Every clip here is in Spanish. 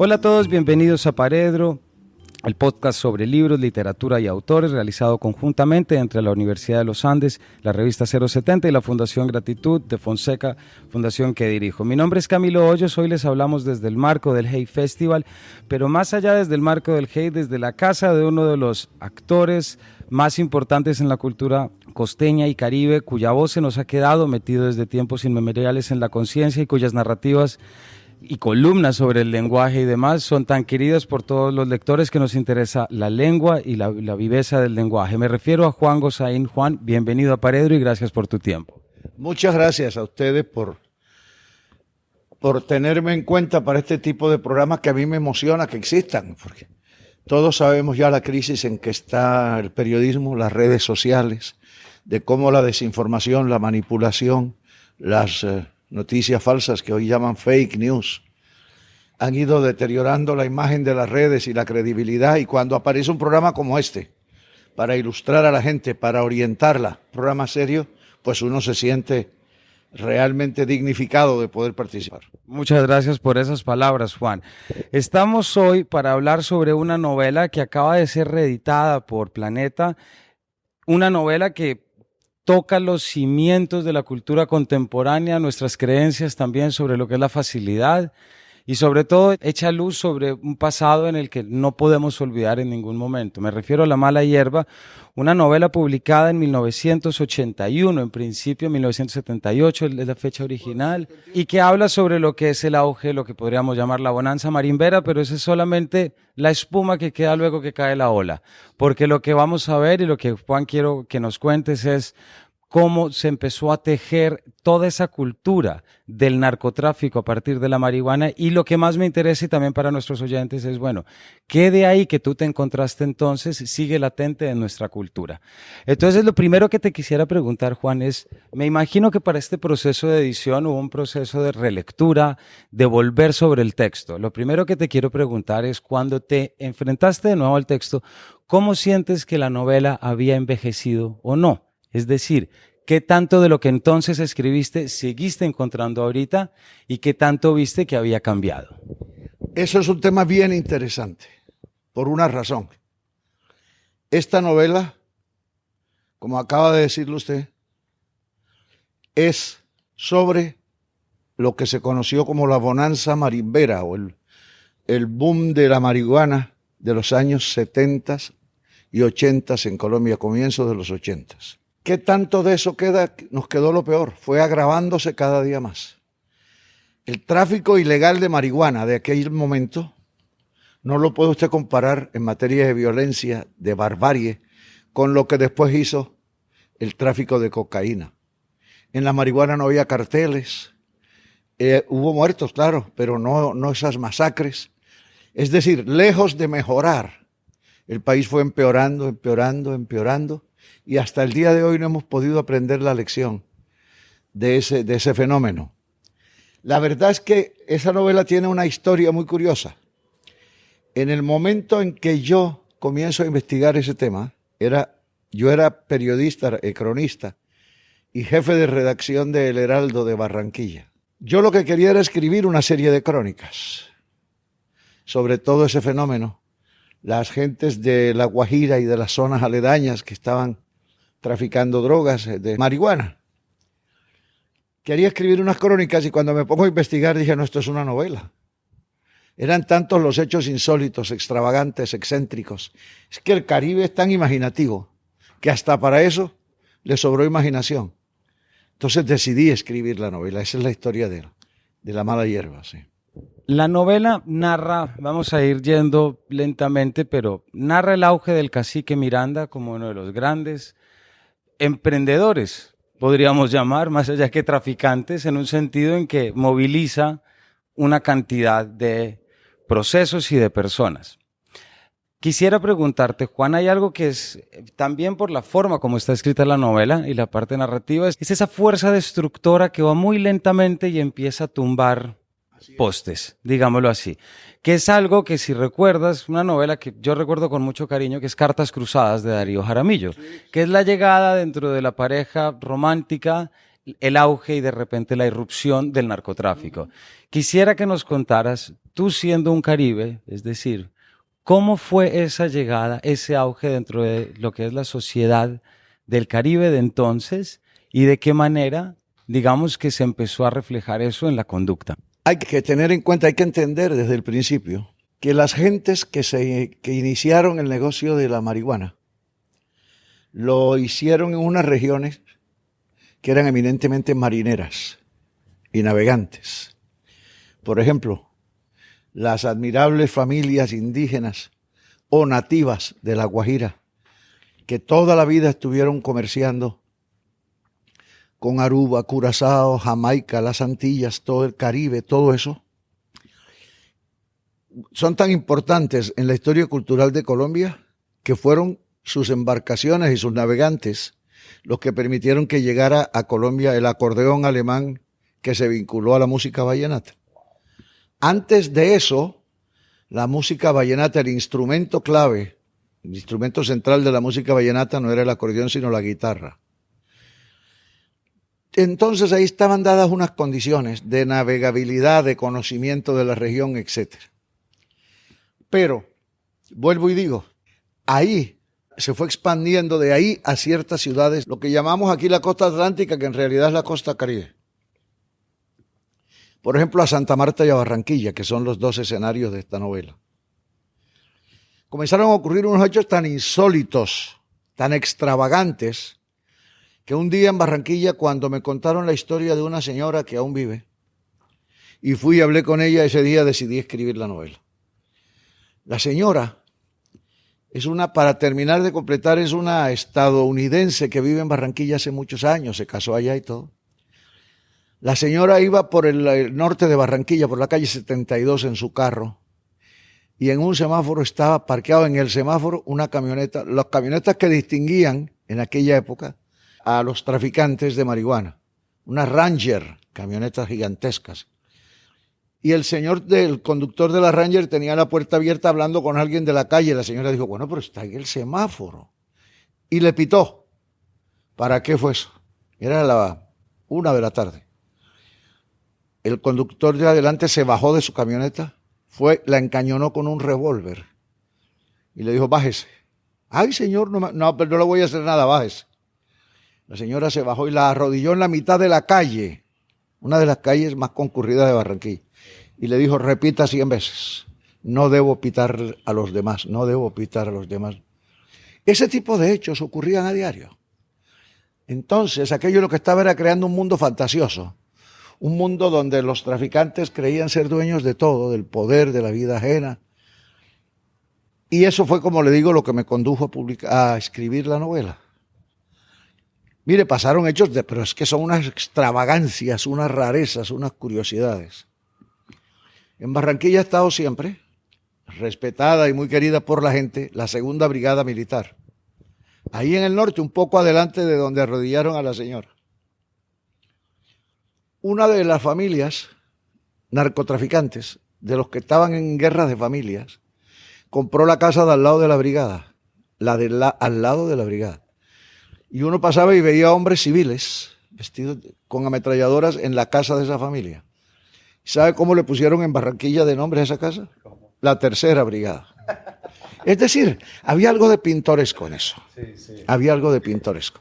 Hola a todos, bienvenidos a Paredro, el podcast sobre libros, literatura y autores realizado conjuntamente entre la Universidad de los Andes, la revista 070 y la Fundación Gratitud de Fonseca, fundación que dirijo. Mi nombre es Camilo Hoyos, hoy les hablamos desde el marco del Hey Festival, pero más allá desde el marco del Hey, desde la casa de uno de los actores más importantes en la cultura costeña y caribe, cuya voz se nos ha quedado metido desde tiempos inmemoriales en la conciencia y cuyas narrativas y columnas sobre el lenguaje y demás son tan queridas por todos los lectores que nos interesa la lengua y la viveza del lenguaje. Me refiero a Juan Gosaín. Juan, bienvenido a Paredro y gracias por tu tiempo. Muchas gracias a ustedes por tenerme en cuenta para este tipo de programas que a mí me emociona que existan, porque todos sabemos ya la crisis en que está el periodismo, las redes sociales, de cómo la desinformación, la manipulación, las noticias falsas que hoy llaman fake news, han ido deteriorando la imagen de las redes y la credibilidad, y cuando aparece un programa como este, para ilustrar a la gente, para orientarla, programa serio, pues uno se siente realmente dignificado de poder participar. Muchas gracias por esas palabras, Juan. Estamos hoy para hablar sobre una novela que acaba de ser reeditada por Planeta, una novela que toca los cimientos de la cultura contemporánea, nuestras creencias también sobre lo que es la facilidad y sobre todo echa luz sobre un pasado en el que no podemos olvidar en ningún momento. Me refiero a La mala hierba, una novela publicada en 1981, en principio 1978 es la fecha original, y que habla sobre lo que es el auge, lo que podríamos llamar la bonanza marimbera, pero esa es solamente la espuma que queda luego que cae la ola, porque lo que vamos a ver y lo que Juan quiero que nos cuentes es cómo se empezó a tejer toda esa cultura del narcotráfico a partir de la marihuana, y lo que más me interesa y también para nuestros oyentes es, bueno, ¿qué de ahí que tú te encontraste entonces sigue latente en nuestra cultura? Entonces, lo primero que te quisiera preguntar, Juan, es, me imagino que para este proceso de edición hubo un proceso de relectura, de volver sobre el texto. Lo primero que te quiero preguntar es, cuando te enfrentaste de nuevo al texto, ¿cómo sientes que la novela había envejecido o no? Es decir, ¿qué tanto de lo que entonces escribiste seguiste encontrando ahorita y qué tanto viste que había cambiado? Eso es un tema bien interesante, por una razón. Esta novela, como acaba de decirlo usted, es sobre lo que se conoció como la bonanza marimbera o el boom de la marihuana de los años 70 y 80 en Colombia, comienzos de los 80. ¿Qué tanto de eso queda? Nos quedó lo peor, fue agravándose cada día más. El tráfico ilegal de marihuana de aquel momento no lo puede usted comparar en materia de violencia, de barbarie, con lo que después hizo el tráfico de cocaína. En la marihuana no había carteles, hubo muertos, claro, pero no esas masacres. Es decir, lejos de mejorar, el país fue empeorando, y hasta el día de hoy no hemos podido aprender la lección de ese fenómeno. La verdad es que esa novela tiene una historia muy curiosa. En el momento en que yo comienzo a investigar ese tema, yo era periodista, cronista y jefe de redacción de El Heraldo de Barranquilla. Yo lo que quería era escribir una serie de crónicas sobre todo ese fenómeno. Las gentes de La Guajira y de las zonas aledañas que estaban traficando drogas de marihuana. Quería escribir unas crónicas y cuando me pongo a investigar dije, no, esto es una novela. Eran tantos los hechos insólitos, extravagantes, excéntricos. Es que el Caribe es tan imaginativo que hasta para eso le sobró imaginación. Entonces decidí escribir la novela. Esa es la historia de La mala hierba, sí. La novela narra, vamos a ir yendo lentamente, pero narra el auge del cacique Miranda como uno de los grandes emprendedores, podríamos llamar, más allá que traficantes, en un sentido en que moviliza una cantidad de procesos y de personas. Quisiera preguntarte, Juan, hay algo que es, también por la forma como está escrita la novela y la parte narrativa, es esa fuerza destructora que va muy lentamente y empieza a tumbar postes, digámoslo así, que es algo que, si recuerdas, una novela que yo recuerdo con mucho cariño, que es Cartas Cruzadas de Darío Jaramillo, que es la llegada dentro de la pareja romántica el auge y de repente la irrupción del narcotráfico. Quisiera que nos contaras, tú siendo un Caribe, es decir, ¿cómo fue esa llegada, ese auge dentro de lo que es la sociedad del Caribe de entonces y de qué manera, digamos, que se empezó a reflejar eso en la conducta? Hay que tener en cuenta, hay que entender desde el principio que las gentes que iniciaron el negocio de la marihuana lo hicieron en unas regiones que eran eminentemente marineras y navegantes. Por ejemplo, las admirables familias indígenas o nativas de La Guajira, que toda la vida estuvieron comerciando con Aruba, Curazao, Jamaica, las Antillas, todo el Caribe, todo eso, son tan importantes en la historia cultural de Colombia que fueron sus embarcaciones y sus navegantes los que permitieron que llegara a Colombia el acordeón alemán que se vinculó a la música vallenata. Antes de eso, la música vallenata, el instrumento clave, el instrumento central de la música vallenata no era el acordeón, sino la guitarra. Entonces ahí estaban dadas unas condiciones de navegabilidad, de conocimiento de la región, etc. Pero, vuelvo y digo, ahí se fue expandiendo de ahí a ciertas ciudades, lo que llamamos aquí la costa atlántica, que en realidad es la costa caribe. Por ejemplo, a Santa Marta y a Barranquilla, que son los dos escenarios de esta novela. Comenzaron a ocurrir unos hechos tan insólitos, tan extravagantes, que un día en Barranquilla, cuando me contaron la historia de una señora que aún vive, y fui y hablé con ella, ese día decidí escribir la novela. La señora es para terminar de completar, es una estadounidense que vive en Barranquilla hace muchos años, se casó allá y todo. La señora iba por el norte de Barranquilla, por la calle 72 en su carro, y en un semáforo estaba parqueado en el semáforo una camioneta, las camionetas que distinguían en aquella época a los traficantes de marihuana, una Ranger, camionetas gigantescas. Y el conductor de la Ranger tenía la puerta abierta hablando con alguien de la calle. La señora dijo, bueno, pero está en el semáforo. Y le pitó. ¿Para qué fue eso? Era la 1 de la tarde. El conductor de adelante se bajó de su camioneta, la encañonó con un revólver y le dijo, bájese. Ay, señor, no, pero no le voy a hacer nada, bájese. La señora se bajó y la arrodilló en la mitad de la calle, una de las calles más concurridas de Barranquilla, y le dijo, repita 100 veces, no debo pitar a los demás, no debo pitar a los demás. Ese tipo de hechos ocurrían a diario. Entonces, aquello lo que estaba era creando un mundo fantasioso, un mundo donde los traficantes creían ser dueños de todo, del poder, de la vida ajena. Y eso fue, como le digo, lo que me condujo a escribir la novela. Mire, pasaron hechos, pero es que son unas extravagancias, unas rarezas, unas curiosidades. En Barranquilla ha estado siempre, respetada y muy querida por la gente, la Segunda Brigada Militar. Ahí en el norte, un poco adelante de donde arrodillaron a la señora. Una de las familias narcotraficantes, de los que estaban en guerras de familias, compró la casa de al lado de la brigada, al lado de la brigada. Y uno pasaba y veía hombres civiles vestidos con ametralladoras en la casa de esa familia. ¿Sabe cómo le pusieron en Barranquilla de nombre a esa casa? La Tercera Brigada. Es decir, había algo de pintoresco en eso. Sí. Había algo de pintoresco.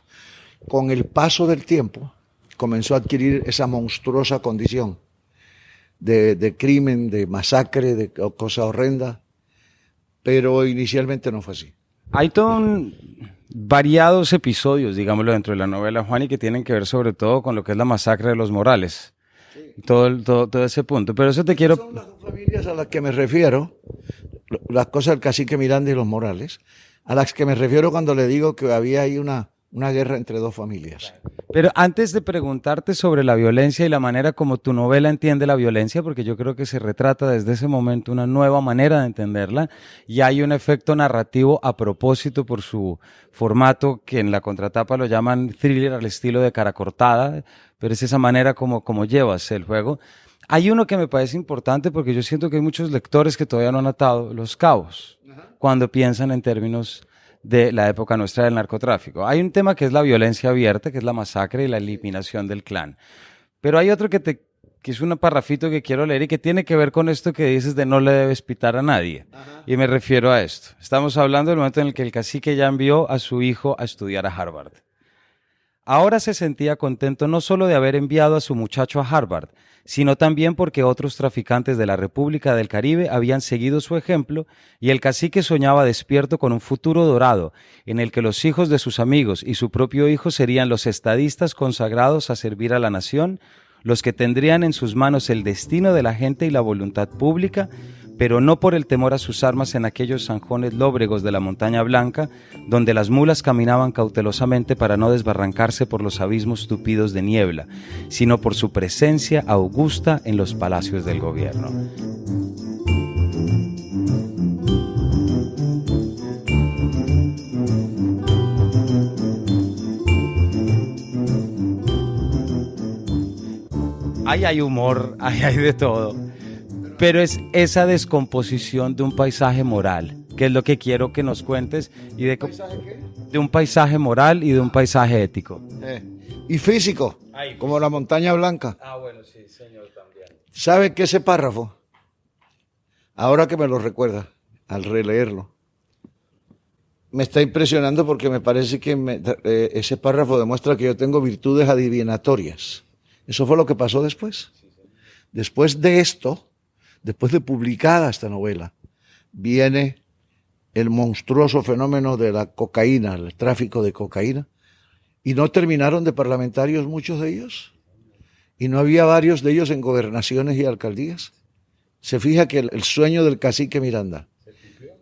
Con el paso del tiempo, comenzó a adquirir esa monstruosa condición de crimen, de masacre, de cosa horrenda, pero inicialmente no fue así. Hay variados episodios, digámoslo, dentro de la novela, Juan, y que tienen que ver sobre todo con lo que es la masacre de los Morales. Sí. Todo ese punto. Pero eso te quiero... Son las dos familias a las que me refiero, las cosas del cacique Miranda y los Morales, a las que me refiero cuando le digo que había ahí una guerra entre dos familias. Pero antes de preguntarte sobre la violencia y la manera como tu novela entiende la violencia, porque yo creo que se retrata desde ese momento una nueva manera de entenderla, y hay un efecto narrativo a propósito por su formato, que en la contratapa lo llaman thriller al estilo de Cara Cortada, pero es esa manera como llevas el juego. Hay uno que me parece importante porque yo siento que hay muchos lectores que todavía no han atado los cabos cuando piensan en términos de la época nuestra del narcotráfico. Hay un tema que es la violencia abierta, que es la masacre y la eliminación del clan. Pero hay otro que es un parrafito que quiero leer y que tiene que ver con esto que dices de no le debes pitar a nadie. Ajá. Y me refiero a esto. Estamos hablando del momento en el que el cacique ya envió a su hijo a estudiar a Harvard. Ahora se sentía contento no solo de haber enviado a su muchacho a Harvard, sino también porque otros traficantes de la República del Caribe habían seguido su ejemplo y el cacique soñaba despierto con un futuro dorado en el que los hijos de sus amigos y su propio hijo serían los estadistas consagrados a servir a la nación, los que tendrían en sus manos el destino de la gente y la voluntad pública, pero no por el temor a sus armas en aquellos zanjones lóbregos de la Montaña Blanca, donde las mulas caminaban cautelosamente para no desbarrancarse por los abismos tupidos de niebla, sino por su presencia augusta en los palacios del gobierno. Ahí hay humor, ahí hay de todo. Pero es esa descomposición de un paisaje moral, que es lo que quiero que nos cuentes. Y de un paisaje moral y de un paisaje ético. Y físico, como la Montaña Blanca. Ah, bueno, sí, señor, también. ¿Sabe que ese párrafo, ahora que me lo recuerda, al releerlo, me está impresionando porque me parece que ese párrafo demuestra que yo tengo virtudes adivinatorias? Eso fue lo que pasó después. Después de esto, después de publicada esta novela, viene el monstruoso fenómeno de la cocaína, el tráfico de cocaína, y no terminaron de parlamentarios muchos de ellos, y no había varios de ellos en gobernaciones y alcaldías. Se fija que el sueño del cacique Miranda,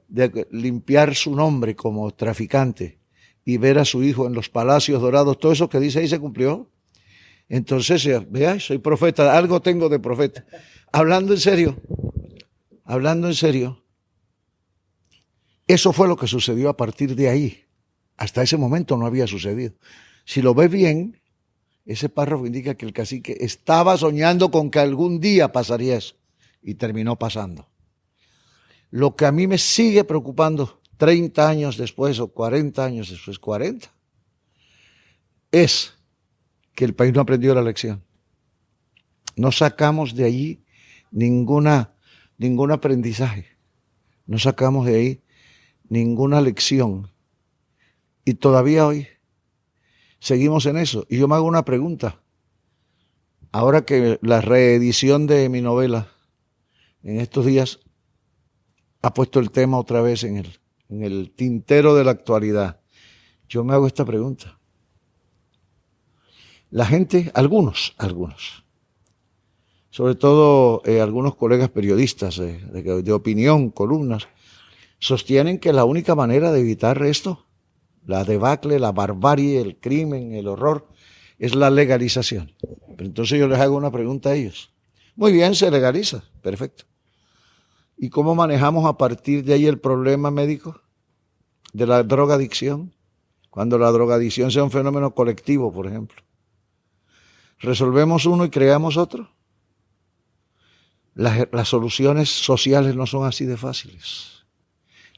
de limpiar su nombre como traficante y ver a su hijo en los palacios dorados, todo eso que dice ahí se cumplió. Entonces, vea, soy profeta, algo tengo de profeta. Hablando en serio, eso fue lo que sucedió a partir de ahí. Hasta ese momento no había sucedido. Si lo ve bien, ese párrafo indica que el cacique estaba soñando con que algún día pasaría eso, y terminó pasando. Lo que a mí me sigue preocupando 30 años después o 40 años después, 40, es que el país no aprendió la lección. No sacamos de allí ningún aprendizaje. No sacamos de ahí ninguna lección. Y todavía hoy seguimos en eso. Y yo me hago una pregunta. Ahora que la reedición de mi novela en estos días ha puesto el tema otra vez en el tintero de la actualidad, yo me hago esta pregunta. La gente, algunos, sobre todo algunos colegas periodistas de opinión, columnas, sostienen que la única manera de evitar esto, la debacle, la barbarie, el crimen, el horror, es la legalización. Pero entonces yo les hago una pregunta a ellos. Muy bien, se legaliza, perfecto. ¿Y cómo manejamos a partir de ahí el problema médico de la drogadicción? Cuando la drogadicción sea un fenómeno colectivo, por ejemplo. ¿Resolvemos uno y creamos otro? Las soluciones sociales no son así de fáciles,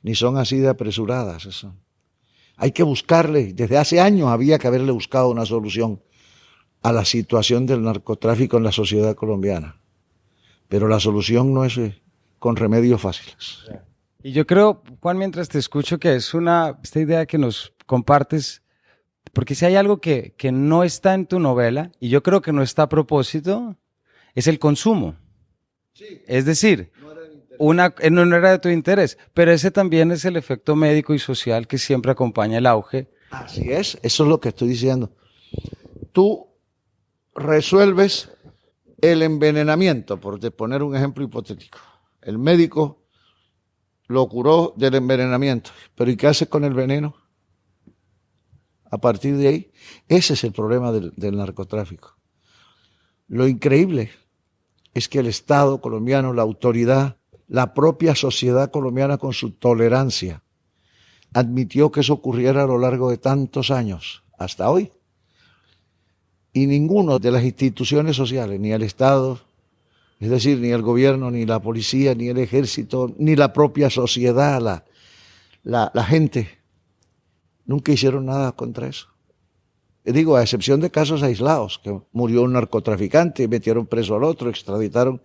ni son así de apresuradas. Eso. Hay que buscarle, desde hace años había que haberle buscado una solución a la situación del narcotráfico en la sociedad colombiana. Pero la solución no es con remedios fáciles. Y yo creo, Juan, mientras te escucho, que es esta idea que nos compartes, porque si hay algo que no está en tu novela, y yo creo que no está a propósito, es el consumo. Sí. Es decir, no era de tu interés, pero ese también es el efecto médico y social que siempre acompaña el auge. Así es, eso es lo que estoy diciendo. Tú resuelves el envenenamiento, por poner un ejemplo hipotético. El médico lo curó del envenenamiento, pero ¿y qué hace con el veneno? A partir de ahí, ese es el problema del narcotráfico. Lo increíble es que el Estado colombiano, la autoridad, la propia sociedad colombiana con su tolerancia, admitió que eso ocurriera a lo largo de tantos años, hasta hoy. Y ninguno de las instituciones sociales, ni el Estado, es decir, ni el gobierno, ni la policía, ni el ejército, ni la propia sociedad, la gente, Nunca hicieron nada contra eso. Digo, a excepción de casos aislados, que murió un narcotraficante, metieron preso al otro, extraditaron,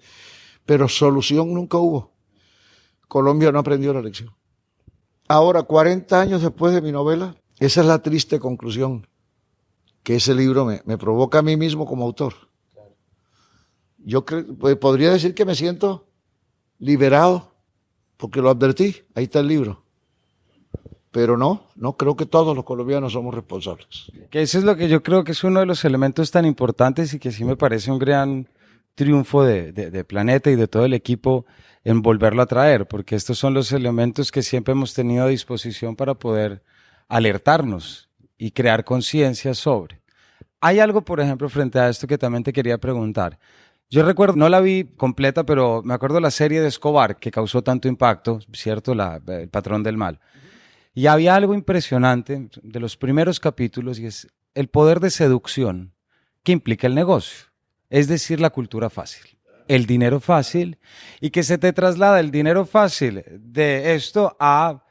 pero solución nunca hubo. Colombia no aprendió la lección. Ahora, 40 años después de mi novela, esa es la triste conclusión que ese libro me provoca a mí mismo como autor. Yo pues, podría decir que me siento liberado, porque lo advertí, ahí está el libro. Pero no creo que todos los colombianos somos responsables. Que eso es lo que yo creo que es uno de los elementos tan importantes y que sí me parece un gran triunfo de Planeta y de todo el equipo en volverlo a traer, porque estos son los elementos que siempre hemos tenido a disposición para poder alertarnos y crear conciencia sobre. Hay algo, por ejemplo, frente a esto que también te quería preguntar. Yo recuerdo, no la vi completa, pero me acuerdo la serie de Escobar que causó tanto impacto, ¿cierto? El patrón del mal. Y había algo impresionante de los primeros capítulos y es el poder de seducción que implica el negocio, es decir, la cultura fácil, el dinero fácil y que se te traslada el dinero fácil de esto a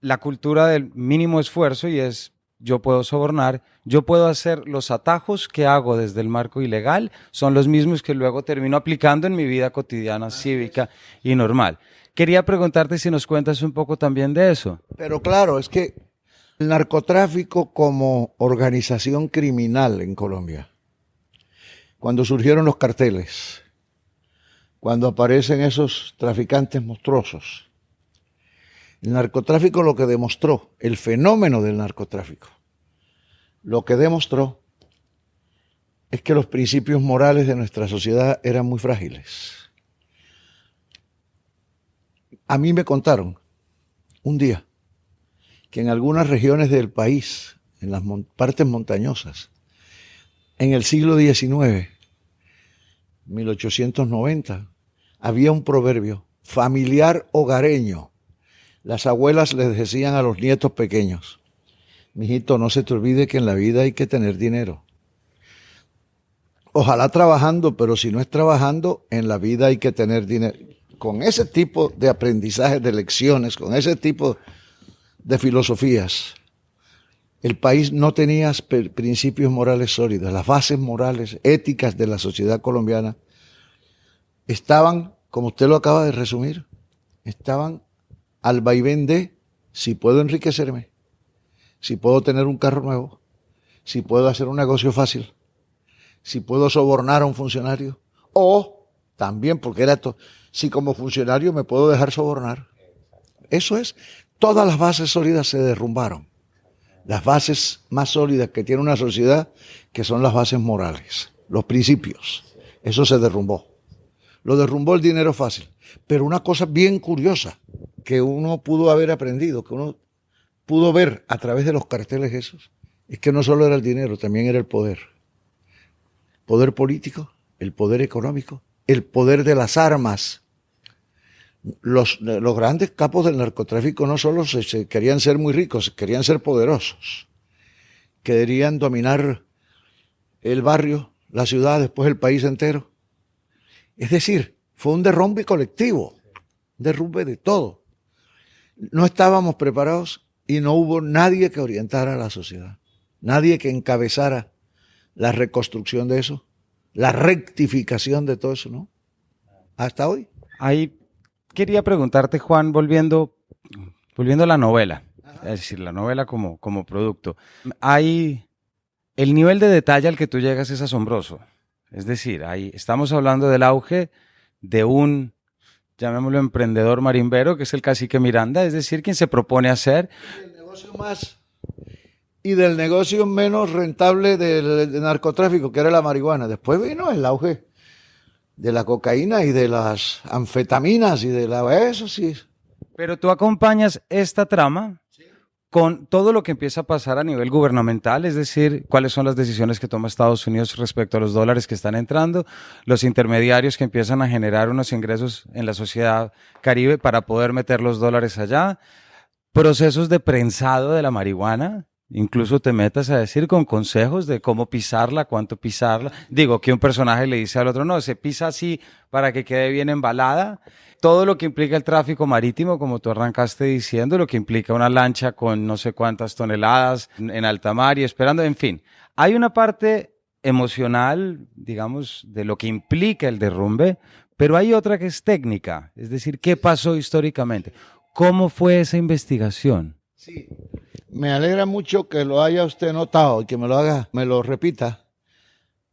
la cultura del mínimo esfuerzo y es yo puedo sobornar, yo puedo hacer los atajos que hago desde el marco ilegal, son los mismos que luego termino aplicando en mi vida cotidiana, cívica y normal. Quería preguntarte si nos cuentas un poco también de eso. Pero claro, es que el narcotráfico como organización criminal en Colombia, cuando surgieron los carteles, cuando aparecen esos traficantes monstruosos, el narcotráfico lo que demostró, el fenómeno del narcotráfico, lo que demostró es que los principios morales de nuestra sociedad eran muy frágiles. A mí me contaron un día que en algunas regiones del país, en las partes montañosas, en el siglo XIX, 1890, había un proverbio familiar hogareño. Las abuelas les decían a los nietos pequeños, mijito, no se te olvide que en la vida hay que tener dinero. Ojalá trabajando, pero si no es trabajando, en la vida hay que tener dinero. Con ese tipo de aprendizaje, de lecciones, con ese tipo de filosofías, el país no tenía principios morales sólidos. Las bases morales, éticas de la sociedad colombiana estaban, como usted lo acaba de resumir, estaban al vaivén de si puedo enriquecerme, si puedo tener un carro nuevo, si puedo hacer un negocio fácil, si puedo sobornar a un funcionario, o también, porque era si como funcionario me puedo dejar sobornar. Eso es, todas las bases sólidas se derrumbaron. Las bases más sólidas que tiene una sociedad, que son las bases morales, los principios. Eso se derrumbó. Lo derrumbó el dinero fácil. Pero una cosa bien curiosa que uno pudo haber aprendido, que uno pudo ver a través de los carteles esos, es que no solo era el dinero, también era el poder. Poder político, el poder económico, el poder de las armas. Los grandes capos del narcotráfico no solo se querían ser muy ricos, querían ser poderosos. Querían dominar el barrio, la ciudad, después el país entero. Es decir, fue un derrumbe colectivo, un derrumbe de todo. No estábamos preparados y no hubo nadie que orientara a la sociedad, nadie que encabezara la reconstrucción de eso, la rectificación de todo eso, ¿no? Hasta hoy. Ahí quería preguntarte, Juan, volviendo a la novela, es decir, la novela como producto. El nivel de detalle al que tú llegas es asombroso. Es decir, ahí estamos hablando del auge de un, llamémoslo emprendedor marimbero, que es el cacique Miranda, es decir, quien se propone hacer. El negocio más y del negocio menos rentable del narcotráfico, que era la marihuana. Después vino el auge de la cocaína y de las anfetaminas y de eso sí. Pero tú acompañas esta trama con todo lo que empieza a pasar a nivel gubernamental, es decir, cuáles son las decisiones que toma Estados Unidos respecto a los dólares que están entrando, los intermediarios que empiezan a generar unos ingresos en la sociedad caribe para poder meter los dólares allá, procesos de prensado de la marihuana, incluso te metas a decir con consejos de cómo pisarla, cuánto pisarla. Digo, que un personaje le dice al otro, no, se pisa así para que quede bien embalada. Todo lo que implica el tráfico marítimo, como tú arrancaste diciendo, lo que implica una lancha con no sé cuántas toneladas en alta mar y esperando, en fin. Hay una parte emocional, digamos, de lo que implica el derrumbe, pero hay otra que es técnica, es decir, ¿qué pasó históricamente? ¿Cómo fue esa investigación? Sí. Me alegra mucho que lo haya usted notado y que me lo haga, me lo repita,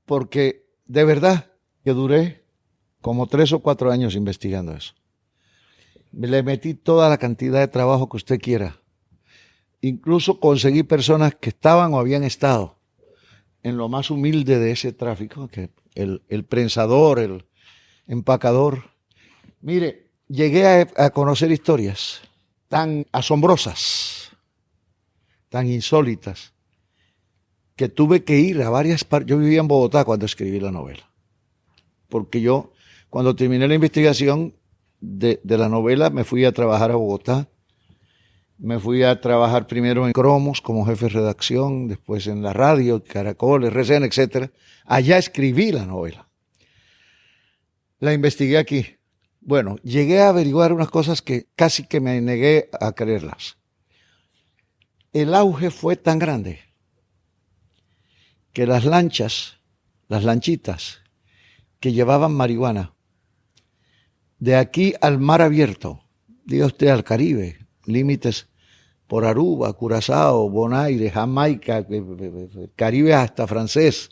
porque de verdad que duré como 3 o 4 años investigando eso. Le metí toda la cantidad de trabajo que usted quiera. Incluso conseguí personas que estaban o habían estado en lo más humilde de ese tráfico, que el prensador, el empacador. Mire, llegué a conocer historias tan asombrosas, tan insólitas, que tuve que ir a varias partes. Yo vivía en Bogotá cuando escribí la novela, porque yo, cuando terminé la investigación de la novela, me fui a trabajar a Bogotá. Me fui a trabajar primero en Cromos como jefe de redacción, después en la radio, Caracol, RCN, etc. Allá escribí la novela. La investigué aquí. Bueno, llegué a averiguar unas cosas que casi que me negué a creerlas. El auge fue tan grande que las lanchitas que llevaban marihuana, de aquí al mar abierto, diga usted al Caribe, límites por Aruba, Curazao, Bonaire, Jamaica, Caribe hasta francés,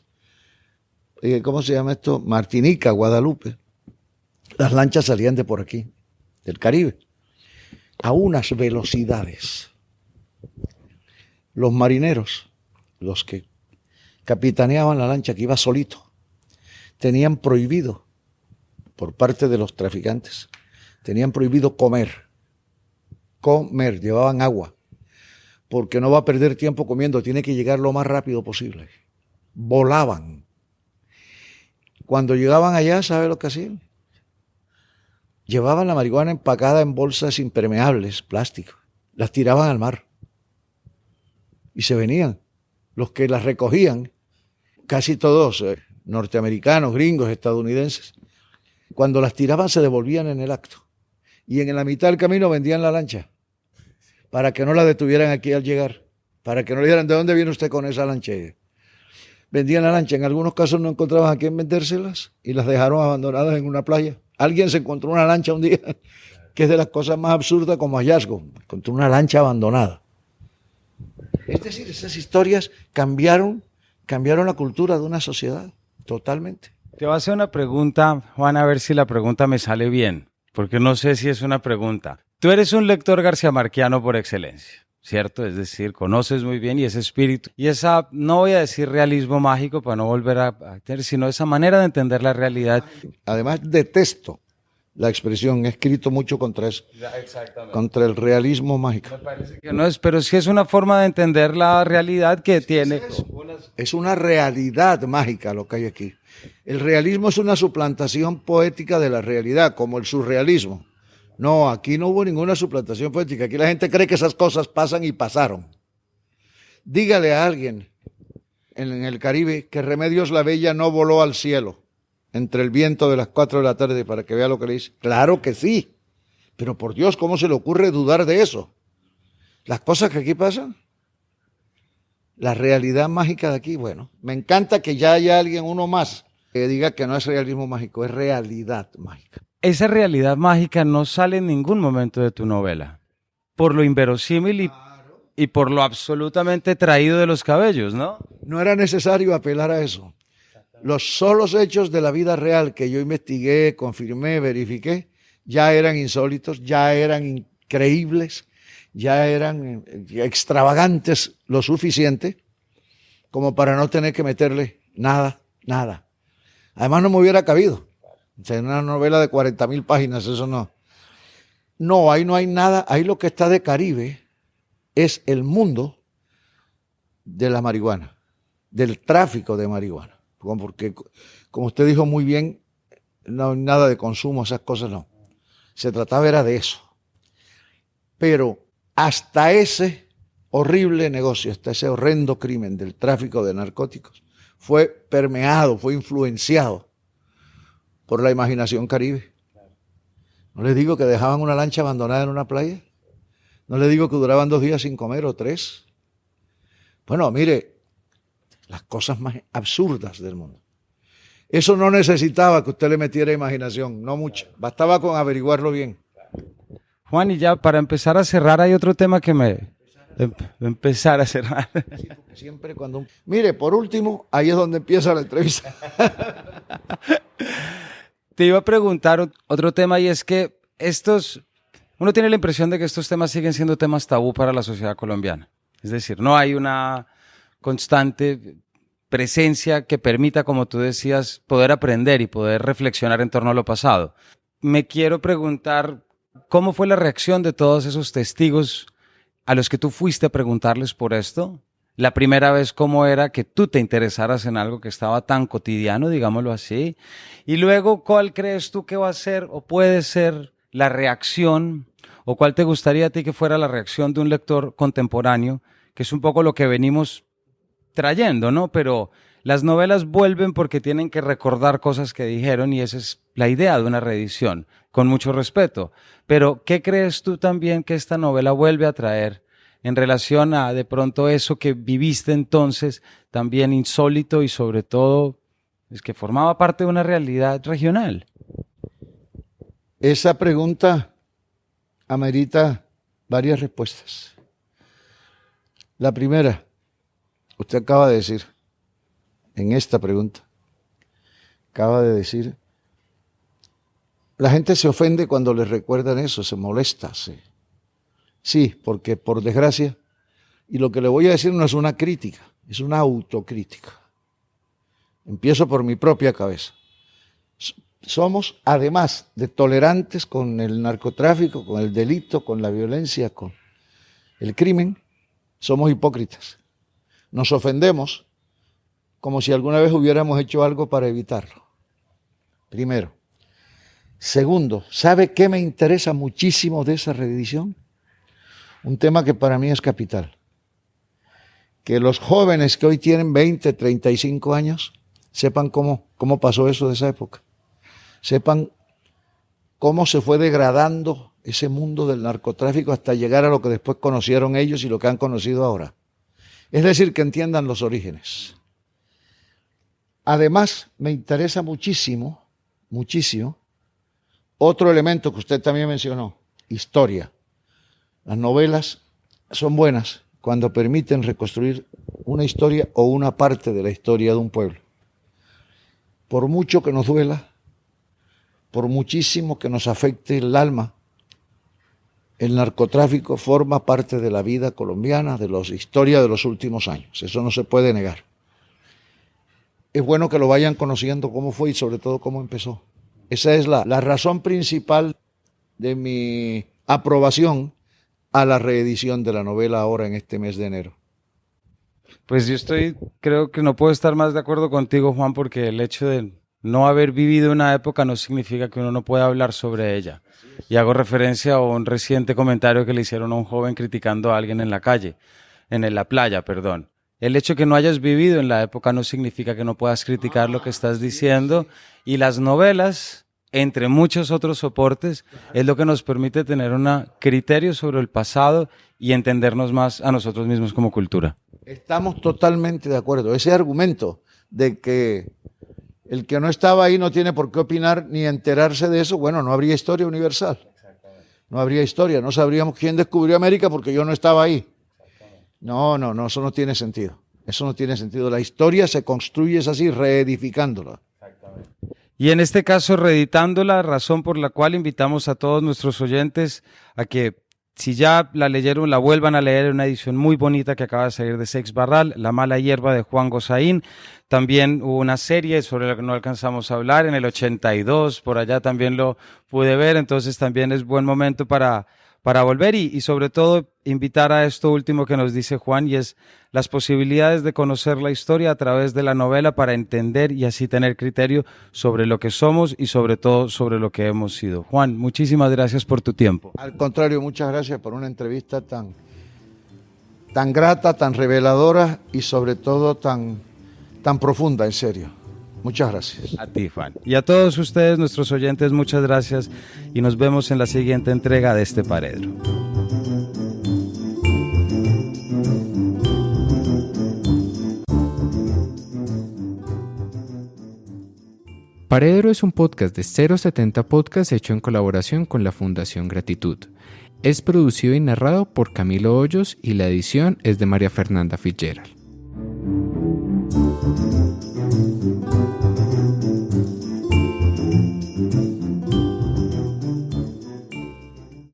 ¿cómo se llama esto? Martinica, Guadalupe. Las lanchas salían de por aquí, del Caribe, a unas velocidades. Los marineros, los que capitaneaban la lancha que iba solito, tenían prohibido, por parte de los traficantes, tenían prohibido comer, llevaban agua, porque no va a perder tiempo comiendo, tiene que llegar lo más rápido posible. Volaban. Cuando llegaban allá, ¿sabe lo que hacían? Llevaban la marihuana empacada en bolsas impermeables, plástico, las tiraban al mar y se venían. Los que las recogían, casi todos norteamericanos, gringos, estadounidenses, cuando las tiraban se devolvían en el acto y en la mitad del camino vendían la lancha para que no la detuvieran aquí al llegar, para que no le dijeran, ¿de dónde viene usted con esa lancha? Vendían la lancha, en algunos casos no encontraban a quién vendérselas y las dejaron abandonadas en una playa. Alguien se encontró una lancha un día, que es de las cosas más absurdas como hallazgo, encontró una lancha abandonada. Es decir, esas historias cambiaron la cultura de una sociedad, totalmente. Te voy a hacer una pregunta, Juan, a ver si la pregunta me sale bien, porque no sé si es una pregunta. Tú eres un lector garciamarquiano por excelencia, ¿cierto? Es decir, conoces muy bien y ese espíritu, y esa, no voy a decir realismo mágico para no volver a tener, sino esa manera de entender la realidad. Además, detesto la expresión, he escrito mucho contra eso, contra el realismo mágico. Me parece que no es, pero sí es una forma de entender la realidad que tiene. Es una realidad mágica lo que hay aquí. El realismo es una suplantación poética de la realidad, como el surrealismo. No, aquí no hubo ninguna suplantación poética. Aquí la gente cree que esas cosas pasan y pasaron. Dígale a alguien en el Caribe que Remedios la Bella no voló al cielo entre el viento de las 4 de la tarde para que vea lo que le dice. Claro que sí. Pero por Dios, ¿cómo se le ocurre dudar de eso? Las cosas que aquí pasan, la realidad mágica de aquí, bueno, me encanta que ya haya alguien, uno más, que diga que no es realismo mágico, es realidad mágica. Esa realidad mágica no sale en ningún momento de tu novela, por lo inverosímil y por lo absolutamente traído de los cabellos, ¿no? No era necesario apelar a eso. Los solos hechos de la vida real que yo investigué, confirmé, verifiqué, ya eran insólitos, ya eran increíbles, ya eran extravagantes lo suficiente como para no tener que meterle nada. Además no me hubiera cabido. En una novela de 40.000 páginas, eso no. No, ahí no hay nada. Ahí lo que está de Caribe es el mundo de la marihuana, del tráfico de marihuana. Porque, como usted dijo muy bien, no hay nada de consumo, esas cosas no. Se trataba era de eso. Pero hasta ese horrible negocio, hasta ese horrendo crimen del tráfico de narcóticos, fue permeado, fue influenciado por la imaginación caribe. No les digo que dejaban una lancha abandonada en una playa. No les digo que duraban 2 días sin comer o 3. Bueno, mire, las cosas más absurdas del mundo. Eso no necesitaba que usted le metiera imaginación, no mucha. Bastaba con averiguarlo bien. Juan, y ya para empezar a cerrar, hay otro tema que empezar a cerrar. Sí, porque siempre cuando... Mire, por último, ahí es donde empieza la entrevista. Te iba a preguntar otro tema, y es que uno tiene la impresión de que estos temas siguen siendo temas tabú para la sociedad colombiana. Es decir, no hay una constante presencia que permita, como tú decías, poder aprender y poder reflexionar en torno a lo pasado. Me quiero preguntar, ¿cómo fue la reacción de todos esos testigos a los que tú fuiste a preguntarles por esto? La primera vez, ¿cómo era que tú te interesaras en algo que estaba tan cotidiano, digámoslo así? Y luego, ¿cuál crees tú que va a ser o puede ser la reacción, o cuál te gustaría a ti que fuera la reacción de un lector contemporáneo, que es un poco lo que venimos trayendo, ¿no? Pero las novelas vuelven porque tienen que recordar cosas que dijeron, y esa es la idea de una reedición, con mucho respeto. Pero, ¿qué crees tú también que esta novela vuelve a traer en relación a, de pronto, eso que viviste entonces, también insólito y sobre todo, es que formaba parte de una realidad regional? Esa pregunta amerita varias respuestas. La primera, usted acaba de decir, en esta pregunta, acaba de decir, la gente se ofende cuando le recuerdan eso, se molesta, sí, porque por desgracia, y lo que le voy a decir no es una crítica, es una autocrítica. Empiezo por mi propia cabeza. Somos, además de tolerantes con el narcotráfico, con el delito, con la violencia, con el crimen, somos hipócritas. Nos ofendemos como si alguna vez hubiéramos hecho algo para evitarlo. Primero. Segundo, ¿sabe qué me interesa muchísimo de esa reedición? Un tema que para mí es capital. Que los jóvenes que hoy tienen 20, 35 años sepan cómo pasó eso de esa época. Sepan cómo se fue degradando ese mundo del narcotráfico hasta llegar a lo que después conocieron ellos y lo que han conocido ahora. Es decir, que entiendan los orígenes. Además, me interesa muchísimo, otro elemento que usted también mencionó, historia. Las novelas son buenas cuando permiten reconstruir una historia o una parte de la historia de un pueblo. Por mucho que nos duela, por muchísimo que nos afecte el alma, el narcotráfico forma parte de la vida colombiana, de la historia de los últimos años. Eso no se puede negar. Es bueno que lo vayan conociendo cómo fue y sobre todo cómo empezó. Esa es la razón principal de mi aprobación a la reedición de la novela ahora en este mes de enero. Pues creo que no puedo estar más de acuerdo contigo, Juan, porque el hecho de no haber vivido una época no significa que uno no pueda hablar sobre ella. Y hago referencia a un reciente comentario que le hicieron a un joven criticando a alguien en la calle, en la playa, perdón. El hecho de que no hayas vivido en la época no significa que no puedas criticar lo que estás diciendo, y las novelas, entre muchos otros soportes, es lo que nos permite tener un criterio sobre el pasado y entendernos más a nosotros mismos como cultura. Estamos totalmente de acuerdo. Ese argumento de que el que no estaba ahí no tiene por qué opinar ni enterarse de eso, bueno, no habría historia universal. No habría historia, no sabríamos quién descubrió América porque yo no estaba ahí. No, eso no tiene sentido. Eso no tiene sentido. La historia se construye es así, reedificándola. Y en este caso, reeditándola, razón por la cual invitamos a todos nuestros oyentes a que, si ya la leyeron, la vuelvan a leer en una edición muy bonita que acaba de salir de Seix Barral, La mala hierba, de Juan Gosaín. También hubo una serie sobre la que no alcanzamos a hablar en el 82, por allá también lo pude ver, entonces también es buen momento para volver y sobre todo invitar a esto último que nos dice Juan, y es las posibilidades de conocer la historia a través de la novela para entender y así tener criterio sobre lo que somos y sobre todo sobre lo que hemos sido. Juan, muchísimas gracias por tu tiempo. Al contrario, muchas gracias por una entrevista tan tan grata, tan reveladora y sobre todo tan profunda, en serio. Muchas gracias. A ti, Juan. Y a todos ustedes, nuestros oyentes, muchas gracias y nos vemos en la siguiente entrega de este Paredro. Paredro es un podcast de 070 Podcast hecho en colaboración con la Fundación Gratitud. Es producido y narrado por Camilo Hoyos y la edición es de María Fernanda Fitzgerald.